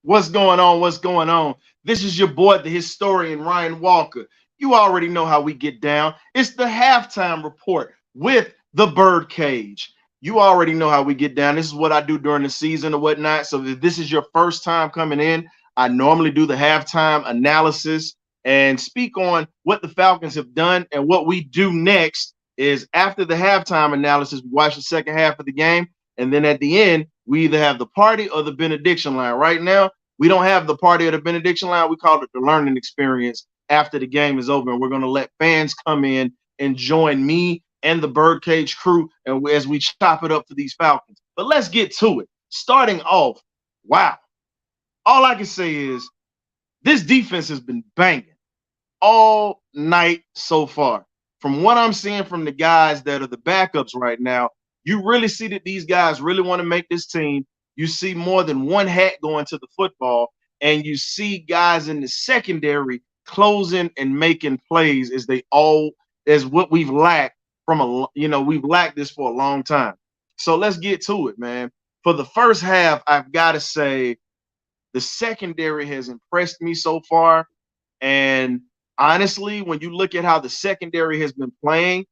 What's going on? What's going on? This is your boy, the historian Ryan Walker. You already know how we get down. It's the halftime report with the Birdcage. You already know how we get down. This is what I do during the season or whatnot. So if this is your first time coming in, I normally do the halftime analysis and speak on what the Falcons have done. And what we do next is after the halftime analysis, we watch the second half of the game. And then at the end, we either have the party or the benediction line. Right now, we don't have the party or the benediction line. We call it the learning experience after the game is over. And we're going to let fans come in and join me and the Birdcage crew and as we chop it up for these Falcons. But let's get to it. Starting off, wow. All I can say is this defense has been banging all night so far. From what I'm seeing from the guys that are the backups right now, you really see that these guys really want to make this team. You see more than one hat going to the football, and you see guys in the secondary closing and making plays as they all as what we've lacked from we've lacked this for a long time. So let's get to it, man. For the first half, I've got to say the secondary has impressed me so far. And honestly, when you look at how the secondary has been playing,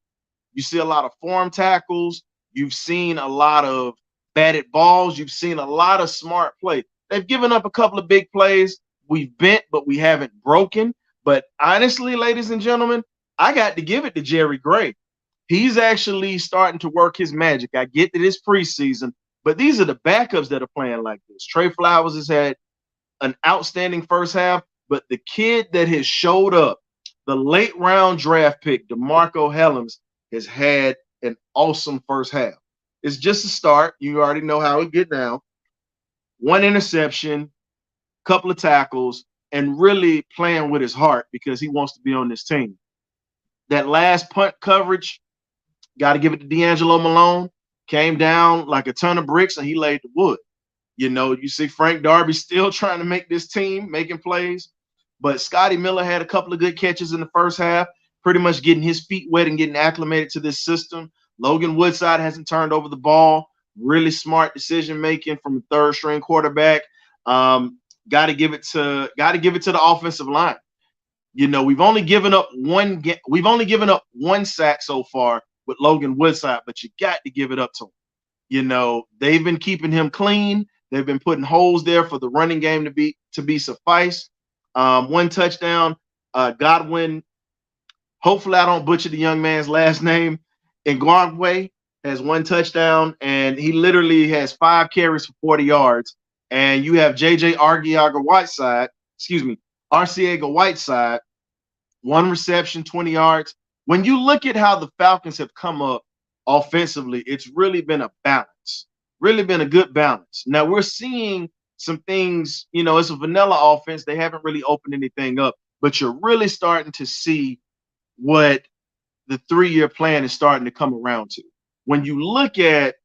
you see a lot of form tackles. You've seen a lot of batted balls. You've seen a lot of smart play. They've given up a couple of big plays. We've bent, but we haven't broken. But honestly, ladies and gentlemen, I got to give it to Jerry Gray. He's actually starting to work his magic. I get that it's preseason, but these are the backups that are playing like this. Trey Flowers has had an outstanding first half, but the kid that has showed up, the late round draft pick, DeMarco Hellams, has had an awesome first half. It's just a start. You already know how it get down. One interception, couple of tackles, and really playing with his heart because he wants to be on this team. That last punt coverage, got to give it to D'Angelo Malone. Came down like a ton of bricks, and he laid the wood. You know, you see Frank Darby still trying to make this team, making plays. But Scotty Miller had a couple of good catches in the first half, pretty much getting his feet wet and getting acclimated to this system. Logan Woodside hasn't turned over the ball. Really smart decision making from a third string quarterback. Got to give it to the offensive line. You know, we've only given up one sack so far with Logan Woodside, but you got to give it up to him. You know, they've been keeping him clean. They've been putting holes there for the running game to be suffice. One touchdown. Godwin, hopefully I don't butcher the young man's last name. Ngwangwe has one touchdown, and he literally has 5 carries for 40 yards. And you have JJ Arcega-Whiteside, one reception, 20 yards. When you look at how the Falcons have come up offensively, it's really been a balance, really been a good balance. Now we're seeing some things, you know, it's a vanilla offense. They haven't really opened anything up, but you're really starting to see what the 3-year plan is starting to come around to. When you look at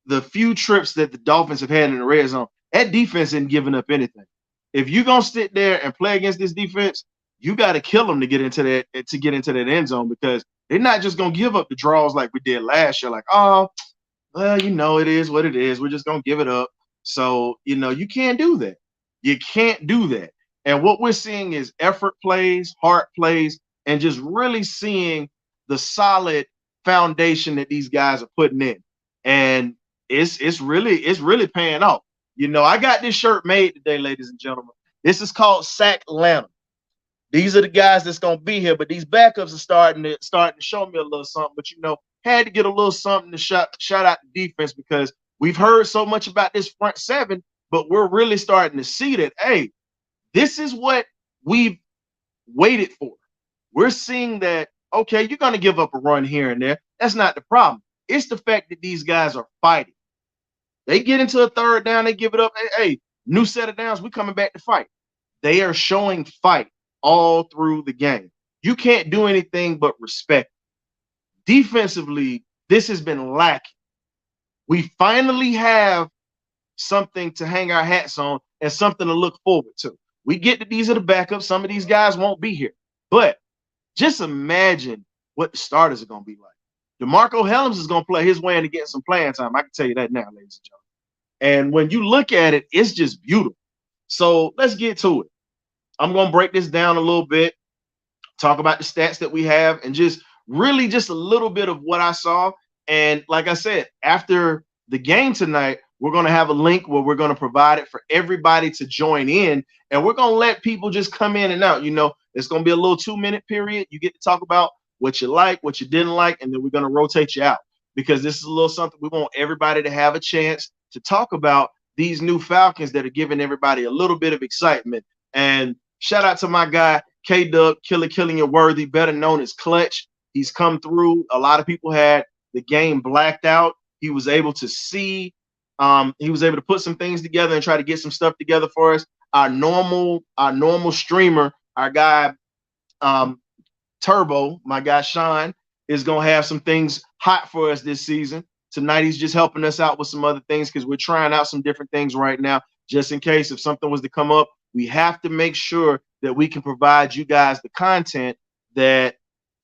the few trips that the Dolphins have had in the red zone, that defense isn't giving up anything. If you're going to sit there and play against this defense, you got to kill them to get into that end zone because they're not just going to give up the draws like we did last year. Like, oh, well, you know, it is what it is. We're just going to give it up. So, you know, you can't do that. You can't do that. And what we're seeing is effort plays, heart plays, and just really seeing the solid foundation that these guys are putting in. And it's really paying off. You know, I got this shirt made today, ladies and gentlemen. This is called Sack Atlanta. These are the guys that's gonna be here, but these backups are starting to show me a little something. But you know, had to get a little something to shout out the defense because we've heard so much about this front seven, but we're really starting to see that, hey, this is what we've waited for. We're seeing that, okay, you're gonna give up a run here and there. That's not the problem. It's the fact that these guys are fighting. They get into a third down, they give it up. Hey, new set of downs, we're coming back to fight. They are showing fight all through the game. You can't do anything but respect. Defensively, this has been lacking. We finally have something to hang our hats on and something to look forward to. We get that these are the backups. Some of these guys won't be here. But just imagine what the starters are going to be like. DeMarco Hellams is going to play his way into getting some playing time. I can tell you that now, ladies and gentlemen. And when you look at it, it's just beautiful. So let's get to it. I'm going to break this down a little bit, talk about the stats that we have, and just really just a little bit of what I saw. And like I said, after the game tonight, we're going to have a link where we're going to provide it for everybody to join in. And we're going to let people just come in and out. You know, it's going to be a little 2-minute period. You get to talk about what you like, what you didn't like, and then we're going to rotate you out because this is a little something we want everybody to have a chance to talk about these new Falcons that are giving everybody a little bit of excitement. And shout out to my guy, K-Dub, Killing Your Worthy, better known as Clutch. He's come through. A lot of people had the game blacked out. He was able to see. He was able to put some things together and try to get some stuff together for us. Our normal streamer, our guy Turbo, my guy Sean, is gonna have some things hot for us this season. Tonight he's just helping us out with some other things because we're trying out some different things right now, just in case if something was to come up. We have to make sure that we can provide you guys the content that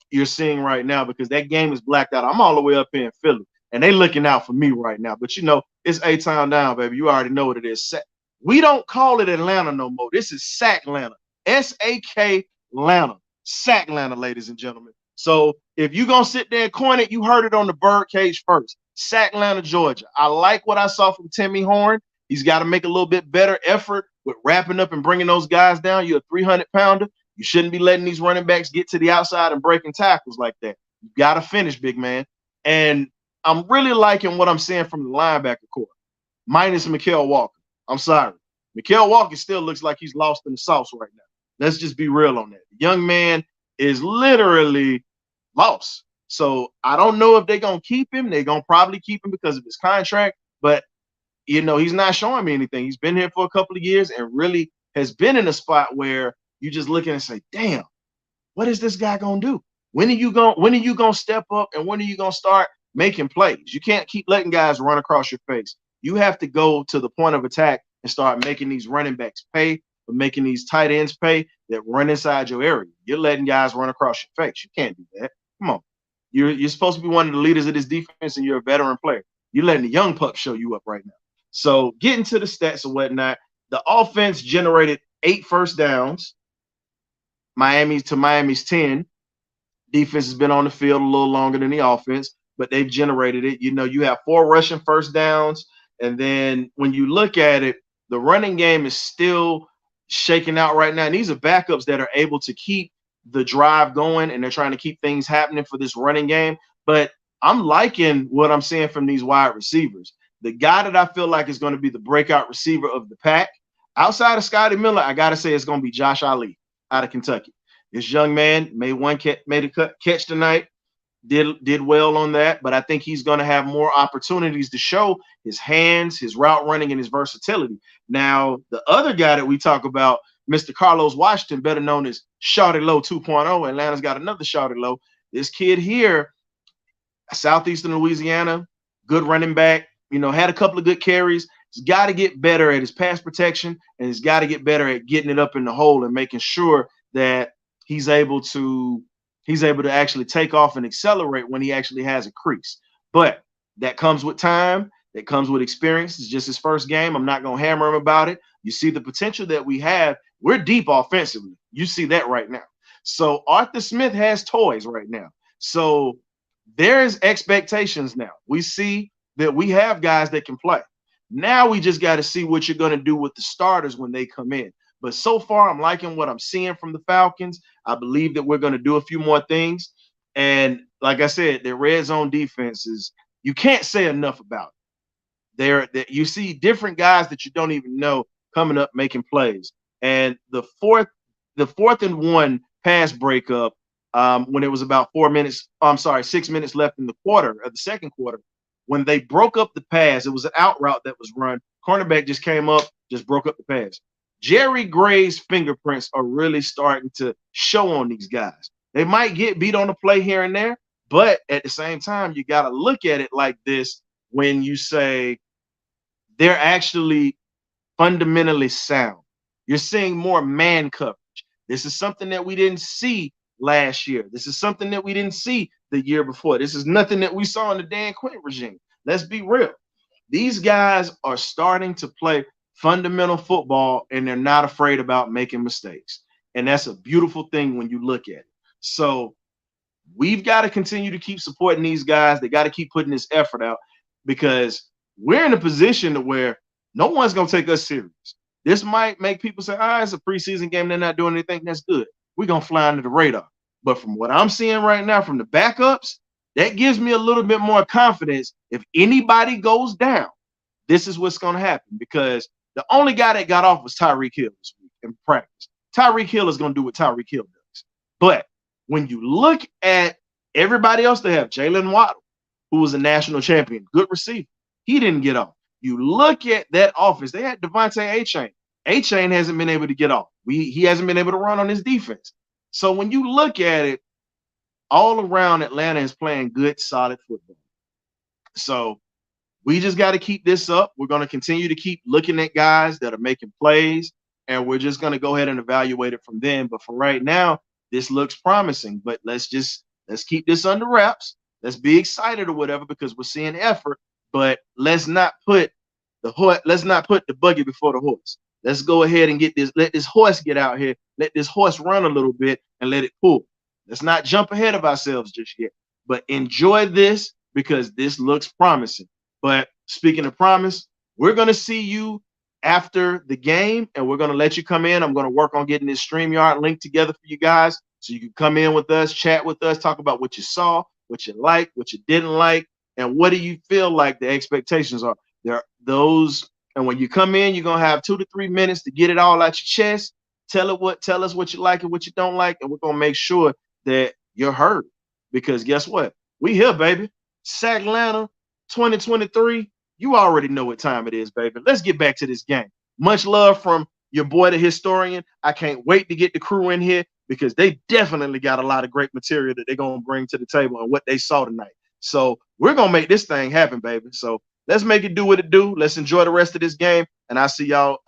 you're seeing right now because that game is blacked out. I'm all the way up here in Philly, and they looking out for me right now. But you know, it's A-Town down, baby. You already know what it is. We don't call it Atlanta no more. This is Sack Atlanta. S-A-K Atlanta. Sack Atlanta, ladies and gentlemen. So if you're going to sit there and coin it, you heard it on the Birdcage first. Sack Atlanta, Georgia. I like what I saw from Timmy Horn. He's got to make a little bit better effort with wrapping up and bringing those guys down. You're a 300-pounder. You shouldn't be letting these running backs get to the outside and breaking tackles like that. You got to finish, big man. And I'm really liking what I'm seeing from the linebacker core, minus Mykal Walker. I'm sorry. Mykal Walker still looks like he's lost in the sauce right now. Let's just be real on that. The young man is literally lost. So I don't know if they're going to keep him. They're going to probably keep him because of his contract. But, you know, he's not showing me anything. He's been here for a couple of years and really has been in a spot where you just look and say, damn, what is this guy going to do? When are you going to step up and when are you going to start making plays? You can't keep letting guys run across your face. You have to go to the point of attack and start making these running backs pay, or making these tight ends pay that run inside your area. You're letting guys run across your face. You can't do that. Come on. You're supposed to be one of the leaders of this defense, and you're a veteran player. You're letting the young pup show you up right now. So getting to the stats and whatnot, the offense generated 8 first downs. Miami's 10. Defense has been on the field a little longer than the offense, but they've generated it. You know, you have 4 rushing first downs, and then when you look at it, the running game is still shaking out right now. And these are backups that are able to keep the drive going, and they're trying to keep things happening for this running game. But I'm liking what I'm seeing from these wide receivers. The guy that I feel like is going to be the breakout receiver of the pack, outside of Scotty Miller, I got to say it's going to be Josh Ali out of Kentucky. This young man made a catch tonight, did well on that, but I think he's going to have more opportunities to show his hands, his route running, and his versatility. Now, the other guy that we talk about, Mr. Carlos Washington, better known as Shawty Low 2.0. Atlanta's got another Shawty Low. This kid here, Southeastern Louisiana, good running back, you know, had a couple of good carries. He's got to get better at his pass protection, and he's got to get better at getting it up in the hole and making sure that he's able to actually take off and accelerate when he actually has a crease. But that comes with time. That comes with experience. It's just his first game. I'm not going to hammer him about it. You see the potential that we have. We're deep offensively. You see that right now. So Arthur Smith has toys right now. So there's expectations now. We see that we have guys that can play. Now we just got to see what you're going to do with the starters when they come in. But so far, I'm liking what I'm seeing from the Falcons. I believe that we're going to do a few more things. And like I said, their red zone defense is, you can't say enough about it. You see different guys that you don't even know coming up making plays. And the fourth and 1 pass breakup, when it was about 6 minutes left in the quarter of the second quarter, when they broke up the pass, it was an out route that was run. Cornerback just came up, just broke up the pass. Jerry Gray's fingerprints are really starting to show on these guys. They might get beat on the play here and there, but at the same time, you got to look at it like this when you say they're actually fundamentally sound. You're seeing more man coverage. This is something that we didn't see last year. This is something that we didn't see the year before. This is nothing that we saw in the Dan Quinn regime. Let's be real. These guys are starting to play fundamental football, and they're not afraid about making mistakes. And that's a beautiful thing when you look at it. So we've got to continue to keep supporting these guys. They got to keep putting this effort out because we're in a position to where no one's going to take us serious. This might make people say, it's a preseason game. They're not doing anything. That's good. We're going to fly under the radar. But from what I'm seeing right now from the backups, that gives me a little bit more confidence. If anybody goes down, this is what's going to happen because the only guy that got off was Tyreek Hill this week in practice. Tyreek Hill is going to do what Tyreek Hill does. But when you look at everybody else, they have Jalen Waddle, who was a national champion, good receiver. He didn't get off. You look at that offense, they had Devontae A-Chain. A-Chain hasn't been able to get off. He hasn't been able to run on his defense. So when you look at it, all around Atlanta is playing good, solid football. So we just got to keep this up. We're going to continue to keep looking at guys that are making plays, and we're just going to go ahead and evaluate it from then. But for right now, this looks promising. But let's keep this under wraps. Let's be excited or whatever because we're seeing effort. But let's not put the buggy before the horse. Let's go ahead and let this horse get out here. Let this horse run a little bit and let it pull. Let's not jump ahead of ourselves just yet. But enjoy this because this looks promising. But speaking of promise, we're going to see you after the game, and we're going to let you come in. I'm going to work on getting this StreamYard link together for you guys so you can come in with us, chat with us, talk about what you saw, what you liked, what you didn't like, and what do you feel like the expectations are. There are those, and when you come in, you're going to have 2 to 3 minutes to get it all out your chest. Tell us what you like and what you don't like, and we're going to make sure that you're heard because guess what? We here, baby. Sacklanta 2023. You already know what time it is, baby. Let's get back to this game. Much love from your boy, the historian. I can't wait to get the crew in here because they definitely got a lot of great material that they're going to bring to the table and what they saw tonight. So we're going to make this thing happen, baby. So let's make it do what it do. Let's enjoy the rest of this game. And I'll see y'all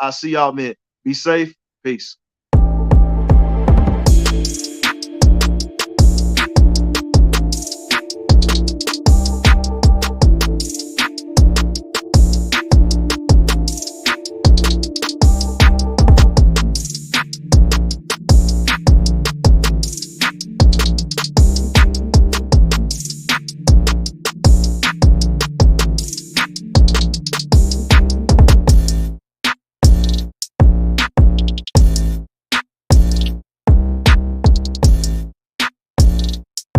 then. Be safe. Peace.